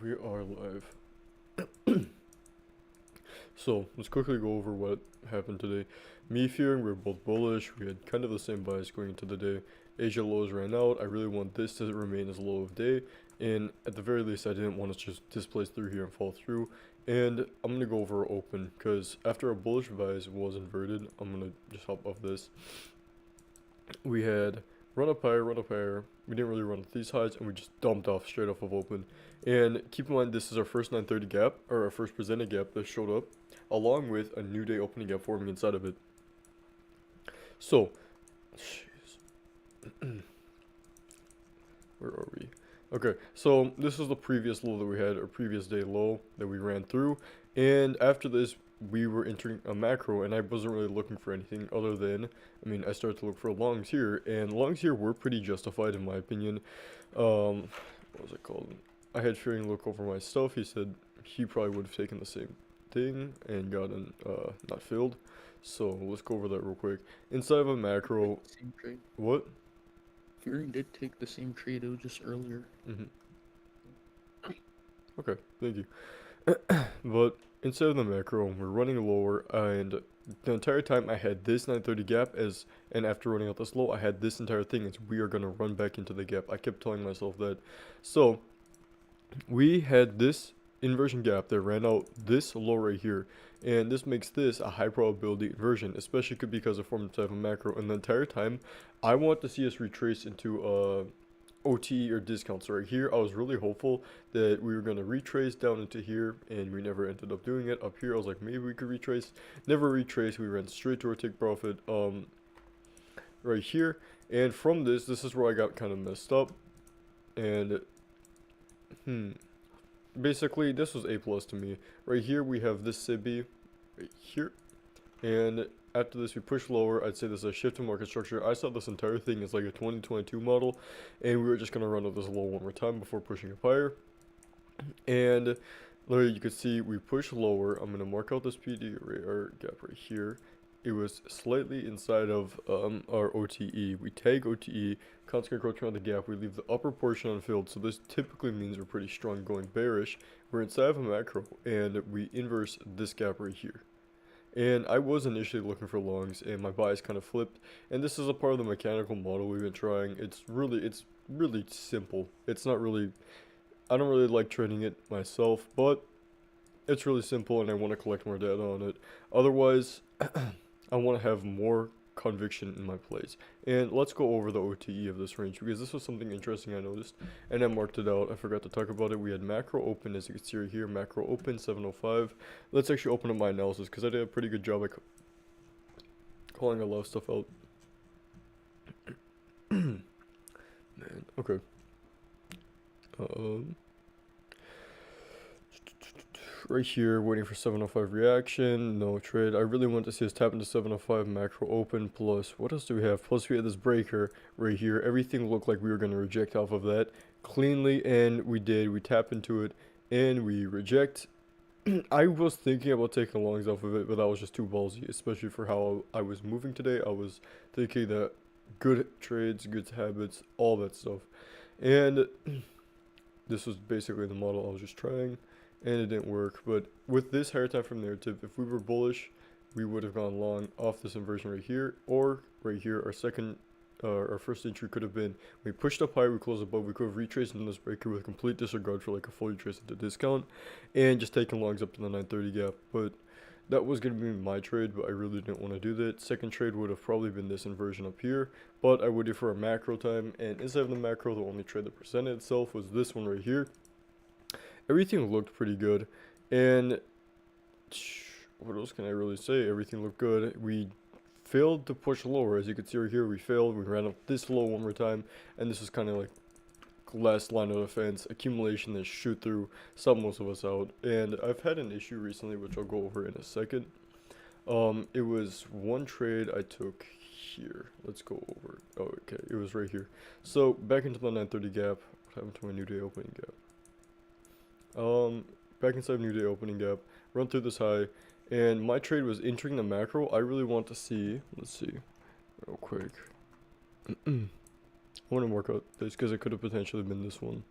We are live. So, let's quickly go over what happened today. Me fearing we're both bullish. We had kind of the same bias going into the day. Asia lows ran out. I really want this to remain as low of day. And at the very least, I didn't want to just displace through here and fall through. And I'm going to go over open because after a bullish bias was inverted, I'm going to just hop off this. We had run up higher, run up higher. We didn't really run at these highs, and we just dumped off straight off of open. And keep in mind, this is our first 930 gap, or our first presented gap that showed up, along with a new day opening gap forming inside of it. So, jeez. Where are we? Okay, so this is the previous low that we had, or previous day low that we ran through. And after this, we were entering a macro, and I wasn't really looking for anything other than, I started to look for longs here, and longs here were pretty justified in my opinion. What was it called? I had Fearing look over my stuff. He said he probably would have taken the same thing and gotten, not filled. So let's go over that real quick. Inside of a macro, Same trade. what? Fury did take the same trade. It was just earlier. Okay, thank you. But instead of the macro, we're running lower, and the entire time I had this 930 gap and after running out this low, I had this entire thing as we are gonna run back into the gap. I kept telling myself that. So we had this inversion gap that ran out this low right here, and this makes this a high probability inversion, especially because of form type of macro. And the entire time, I want to see us retrace into OT or discounts. Right here, I was really hopeful that we were going to retrace down into here, and we never ended up doing it. Up here, I was like, maybe we could retrace. Never retrace. We ran straight to our take profit right here. And from this is where I got kind of messed up. And, basically, this was A plus to me. Right here, we have this SIBI right here. And after this, we push lower. I'd say this is a shift in market structure. I saw this entire thing as like a 2022 model, and we were just going to run up this low one more time before pushing up higher. And literally, you can see we push lower. I'm going to mark out this PD or gap right here. It was slightly inside of our OTE. We tag OTE, constant encroachment around the gap. We leave the upper portion unfilled, so this typically means we're pretty strong going bearish. We're inside of a macro, and we inverse this gap right here. And I was initially looking for longs, and my bias kind of flipped. And this is a part of the mechanical model we've been trying. It's really simple. It's not really, I don't really like trading it myself, but it's really simple, and I want to collect more data on it. Otherwise, I want to have more conviction in my plays. And let's go over the OTE of this range, because this was something interesting I noticed, and I marked it out. I forgot to talk about it. We had macro open, as you can see right here, macro open 705. Let's actually open up my analysis, because I did a pretty good job at calling a lot of stuff out. Man, okay. Right here, waiting for 705 reaction, no trade. I really want to see us tap into 705 macro open, plus what else do we have? Plus we had this breaker right here. Everything looked like we were going to reject off of that cleanly, and we did. We tap into it and we reject. I was thinking about taking longs off of it, but that was just too ballsy, especially for how I was moving today. I was thinking that good trades, good habits, all that stuff. And this was basically the model I was just trying, and it didn't work. But with this higher time frame narrative, if we were bullish, we would have gone long off this inversion right here, or right here. Our first entry could have been, we pushed up high, we closed above, we could have retraced into this breaker with complete disregard for like a fully traced into discount, and just taking longs up to the 930 gap. But that was going to be my trade, but I really didn't want to do that. Second trade would have probably been this inversion up here, but I waited for a macro time, and instead of the macro, the only trade that presented itself was this one right here. Everything looked pretty good, and what else can I really say? Everything looked good. We failed to push lower. As you can see right here, we failed. We ran up this low one more time, and this is kind of like last line of defense, accumulation that shoot through, sub most of us out. And I've had an issue recently, which I'll go over in a second. It was one trade I took here. Let's go over. Oh, okay, it was right here. So back into the 930 gap. What happened to my new day opening gap? Back inside new day opening gap, run through this high, and my trade was entering the macro. I really want to see, let's see, real quick. I want to work out this because it could have potentially been this one.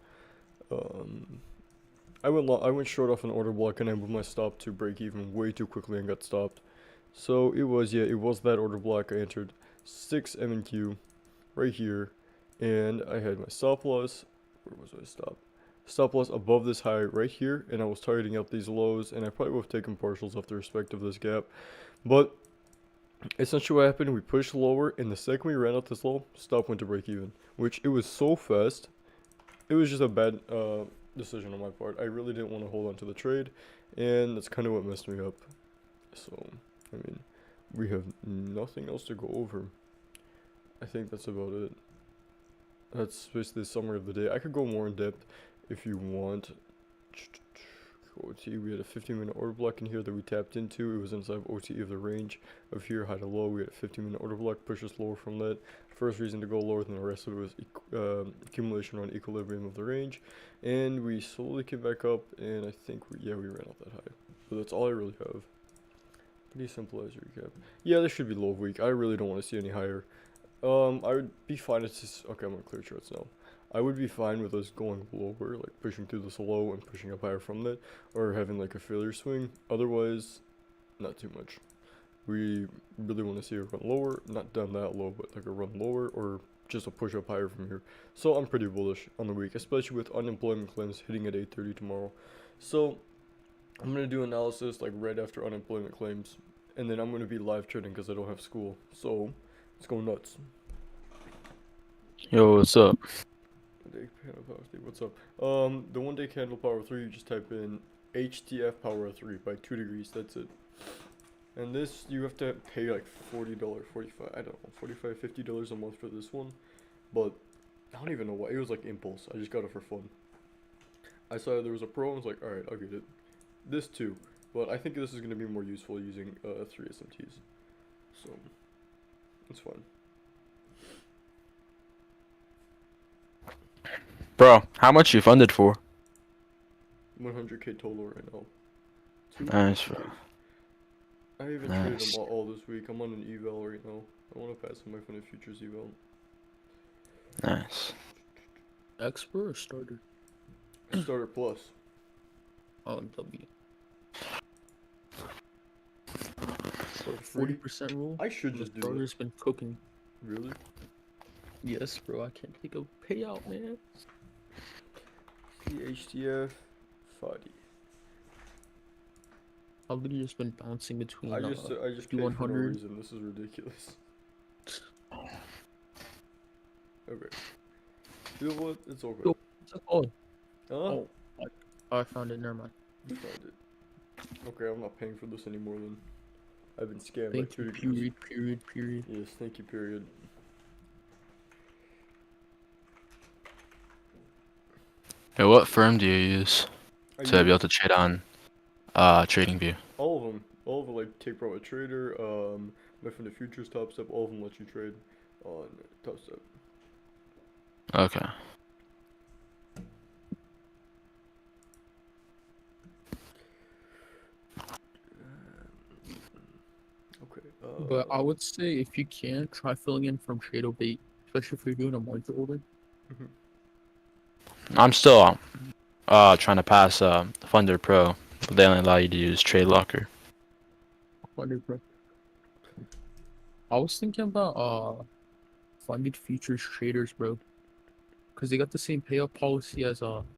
I went short off an order block and I moved my stop to break even way too quickly and got stopped. So it was that order block. I entered 6 M and Q right here, and I had my stop loss. Where was my stop? Stop loss above this high right here, and I was targeting up these lows, and I probably would have taken partials off the respect of this gap. But essentially what happened, we pushed lower, and the second we ran out this low, stop went to break even, which it was so fast. It was just a bad decision on my part. I really didn't want to hold on to the trade, and that's kind of what messed me up. So, I mean, we have nothing else to go over. I think that's about it. That's basically the summary of the day. I could go more in depth if you want. OT, we had a 15-minute order block in here that we tapped into. It was inside of OT of the range of here, high to low. We had a 15-minute order block, push us lower from that. First reason to go lower than the rest of it was accumulation around equilibrium of the range. And we slowly came back up, and I think, we ran out that high. But that's all I really have. Pretty simple as recap. Yeah, this should be low of week. I really don't want to see any higher. I would be fine. It's just, okay, I'm gonna clear charts now. I would be fine with us going lower, like pushing through this low and pushing up higher from that, or having like a failure swing. Otherwise, not too much. We really want to see a run lower, not down that low, but like a run lower, or just a push up higher from here. So I'm pretty bullish on the week, especially with unemployment claims hitting at 8:30 tomorrow. So I'm gonna do analysis like right after unemployment claims, and then I'm gonna be live trading because I don't have school. So let's go nuts. Yo, what's up? Day candle power 3. What's up? The 1 day candle power 3. You just type in HTF power 3 by 2 degrees. That's it. And this you have to pay like $40, 45. I don't know, $45, $50 a month for this one. But I don't even know why. It was like impulse. I just got it for fun. I saw there was a pro. I was like, all right, I'll get it. This too, but I think this is gonna be more useful using 3 SMTs. So it's fine. Bro, how much you funded for? 100k total right now. Nice, bro. I haven't traded them all this week. I'm on an eval right now. I want to pass on my funded futures eval. Nice. Expert or starter? Starter plus. Oh, W. Starter free. 40% rule. I should just do that. Starter's been cooking. Really? Yes, bro. I can't take a payout, man. HTF, Fadi. I've literally just been bouncing between. I just paid for no 100. reason. This is ridiculous. Okay. You know what? It's okay. Yo, oh, Huh? oh, I found it. Never mind. You found it. Okay, I'm not paying for this anymore then. I've been scammed by Thank 2 you. degrees. Period. Yes, thank you, period. Yo, what firm do you use I to be able use to trade on TradingView? all of them. All of them, like Take Pro a Trader, my friend the Futures Top Step, all of them let you trade on Top Step. Okay. Okay. But I would say if you can, try filling in from Trado Bait, especially if you're doing a market order. I'm still trying to pass Funder Pro, but they only allow you to use Trade Locker. I was thinking about funded futures traders, bro, because they got the same payout policy as